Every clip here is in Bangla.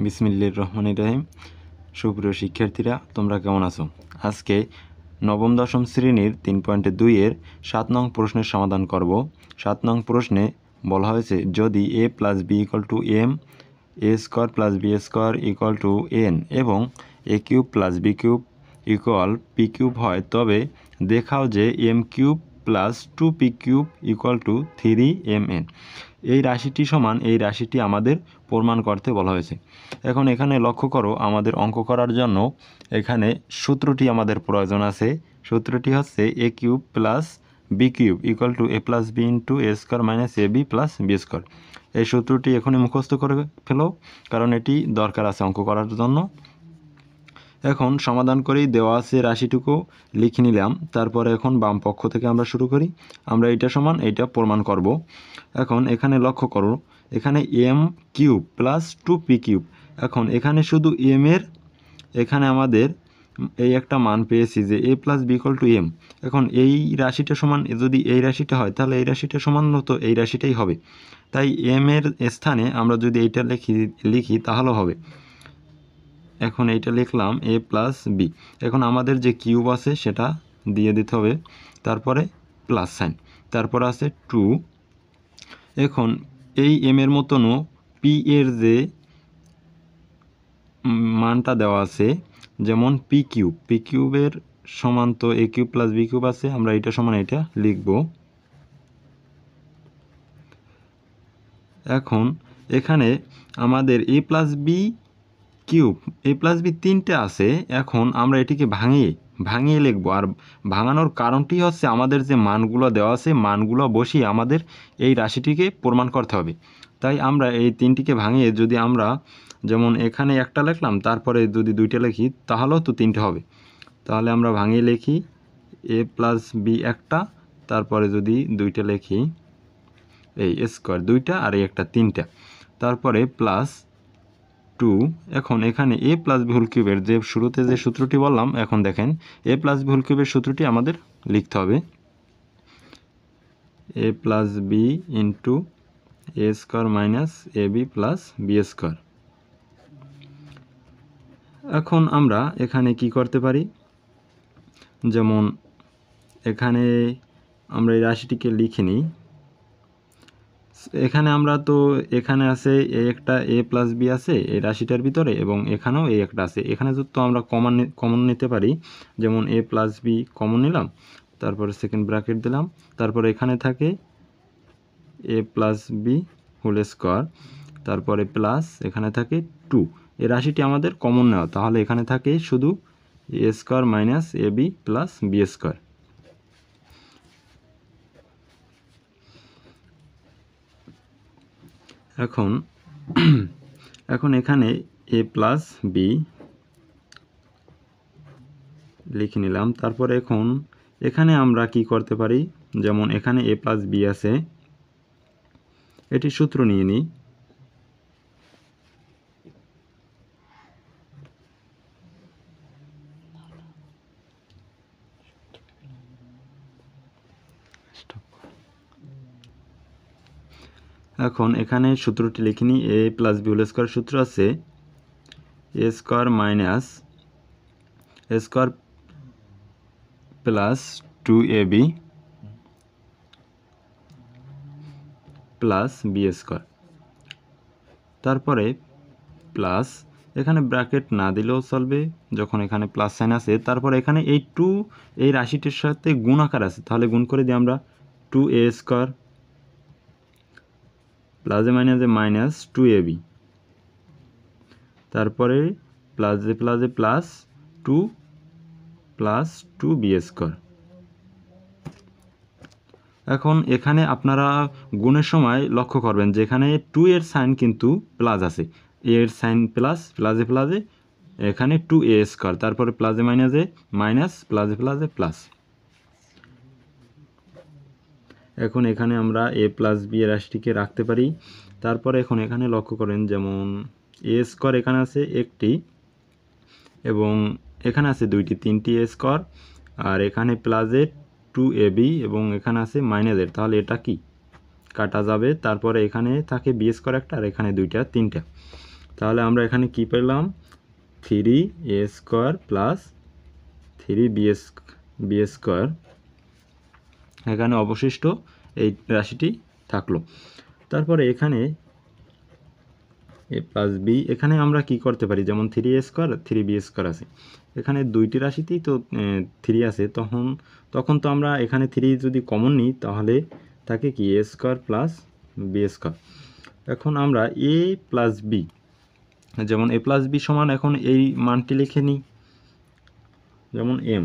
বিসমিল্লাহির রহমানির রহিম। সুপ্রিয় শিক্ষার্থীরা, তোমরা কেমন আছো? আজকে নবম দশম শ্রেণীর 3.2-এর 7 নং প্রশ্নের সমাধান করব। 7 নং প্রশ্নে বলা হয়েছে, যদি a plus B equal to M, A square plus B square equal to N এবং A cube plus B cube equal P cube হয়, তবে দেখাও যে M cube plus 2p cube equal to 3mn। এই রাশিটি সমান এই রাশিটি আমাদের প্রমাণ করতে বলা হয়েছে। এখন এখানে লক্ষ্য করো, আমাদের অঙ্ক করার জন্য এখানে সূত্রটি আমাদের প্রয়োজন আছে। সূত্রটি হচ্ছে A cube plus B cube equal to A plus B into A square minus A B plus B square. এই সূত্রটি এখনই মুখস্থ করে ফেলো, কারণ এটি দরকার আছে অঙ্ক করার জন্য। এখন সমাধান করেই দেওয়া আছে রাশিটুকু লিখে নিলাম। তারপরে এখন বাম পক্ষ থেকে আমরা শুরু করি। আমরা এইটা সমান এইটা প্রমাণ করব। এখন এখানে লক্ষ্য করো, এখানে M cube plus 2p cube. এখন এখানে শুধু এম এর এখানে আমাদের এই একটা মান পেয়েছি যে A plus B equal to M. এখন এই রাশিটা সমান, যদি এই রাশিটা হয় তাহলে এই রাশিটা সমান তো এই রাশিটাই হবে। তাই এম এর স্থানে আমরা যদি এইটা লিখি তাহলে হবে। এখন এইটা লিখলাম এ প্লাস বি। এখন আমাদের যে কিউব আছে সেটা দিয়ে দিতে হবে, তারপরে প্লাস সাইন, তারপর আছে 2। এখন এই এম এর মতনও পি এর যে মানটা দেওয়া আছে, যেমন পি কিউবের সমান তো এ কিউব প্লাস বি কিউব আছে, আমরা এটা সমান এটা লিখব। এখন এখানে আমাদের এ প্লাস বি কিউব, এ প্লাস বি 3টে আছে। এখন আমরা এটিকে ভাঙিয়ে লিখব। আর ভাঙানোর কারণটি হচ্ছে আমাদের যে মানগুলো দেওয়া আছে, মানগুলো বসিয়ে আমাদের এই রাশিটিকে প্রমাণ করতে হবে। তাই আমরা এই 3টিকে ভাঙিয়ে, যদি আমরা যেমন এখানে একটা লিখলাম, তারপরে যদি 2টা লিখি তাহলেও তো 3টে হবে। তাহলে আমরা ভাঙিয়ে লিখি এ প্লাস বি একটা, তারপরে যদি 2টা লিখি এই স্কোয়ার 2টা আর এই একটা 3টা, তারপরে প্লাস 2। এখন এখানে এ প্লাস বি হোল কিউবের যে শুরুতে যে সূত্রটি বললাম, এখন দেখেন এ প্লাস বি হোল কিউবের সূত্রটি আমাদের লিখতে হবে, এ plus B into A square minus A B plus B square. এখন আমরা এখানে কি করতে পারি, যেমন এখানে আমরা এই রাশিটিকে লিখে নিই। এখানে আমরা তো এখানে আছে এই একটা এ প্লাস বি আছে এই রাশিটার ভিতরে, এবং এখানেও এই একটা আছে। এখানে তো আমরা কমন নিতে পারি, যেমন এ প্লাস বি কমন নিলাম, তারপরে সেকেন্ড ব্র্যাকেট দিলাম, তারপরে এখানে থাকে এ প্লাস বি হোল স্কোয়ার, তারপরে প্লাস এখানে থাকে 2। এই রাশিটি আমাদের কমন নেওয়া, তাহলে এখানে থাকে শুধু এ square minus A B plus B square. এখন এখানে এ প্লাস বি লিখে নিলাম। তারপরে এখন এখানে আমরা কি করতে পারি, যেমন এখানে এ প্লাস বি আছে, এটি সূত্র নিয়ে নিই। এখন এখানে সূত্রটি লিখে নিই, A plus B whole square সূত্র আছে A square minus A square plus 2ab plus B square, তারপরে প্লাস এখানে ব্র্যাকেট না দিলেও চলবে যখন এখানে প্লাস সাইন আছে। তারপরে এখানে এই 2 এই রাশিটির সাথে গুণ আকার আছে, তাহলে গুণ করে দিই আমরা 2a স্কোয়ার প্লাসে মাইনাসে মাইনাস 2ab, তারপরে প্লাসে প্লাসে প্লাস 2 প্লাস 2b স্কোয়ার। এখন এখানে আপনারা গুণের সময় লক্ষ্য করবেন যে এখানে 2 এর সাইন কিন্তু প্লাস আছে, এর সাইন প্লাস, প্লাসে প্লাসে এখানে 2a স্কোয়ার, তারপরে প্লাসে মাইনাসে মাইনাস, প্লাসে প্লাসে প্লাস। এখন এখানে আমরা এ প্লাস বি এর রাশিটিকে রাখতে পারি। তারপরে এখন এখানে লক্ষ্য করেন, যেমন এ স্কোয়ার এখানে আছে একটি, এবং এখানে আছে 2টি 3টি এ স্কোয়ার, আর এখানে প্লাসে 2ab এবং এখানে আছে মাইনাসের, তাহলে এটা কি কাটা যাবে। তারপরে এখানে থাকে বি স্কোয়ার একটা, আর এখানে 2টা 3টা, তাহলে আমরা এখানে কি পেলাম 3a² প্লাস 3b স্কোয়ার। এখানে অবশিষ্ট এই রাশিটি থাকলো। তারপরে এখানে a প্লাস b, এখানে আমরা কি করতে পারি, যেমন 3a² 3b² আছে, এখানে দুইটি রাশিতেই তো 3 আছে, তখন তো আমরা এখানে 3 যদি কমন নিই তাহলে থাকে কি a² প্লাস b²। এখন আমরা a প্লাস b, যেমন a প্লাস b সমান এখন এই মানটি লিখে নিই, যেমন m,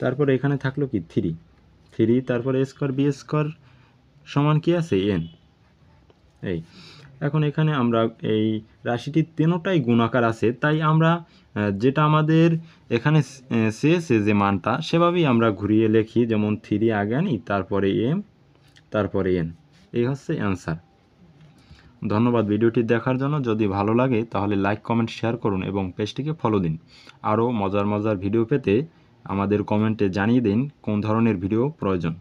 তারপরে এখানে থাকলো কি 3 তারপরে a² b² সমান কি আছে n। এই এখন এখানে আমরা এই রাশিটি তিনটাই গুণাকার আছে, তাই আমরা যেটা আমাদের এখানে চেয়েছে যে মানটা, সেভাবেই আমরা ঘুরিয়ে লিখি, যেমন 3 আগে আনি, তারপরে m, তারপরে n। এই হচ্ছে অ্যান্সার। ধন্যবাদ ভিডিওটি দেখার জন্য। যদি ভালো লাগে তাহলে লাইক, কমেন্ট, শেয়ার করুন এবং পেজটিকে ফলো দিন। আরও মজার ভিডিও পেতে আমাদের কমেন্টে জানিয়ে দিন কোন ধরনের ভিডিও প্রয়োজন।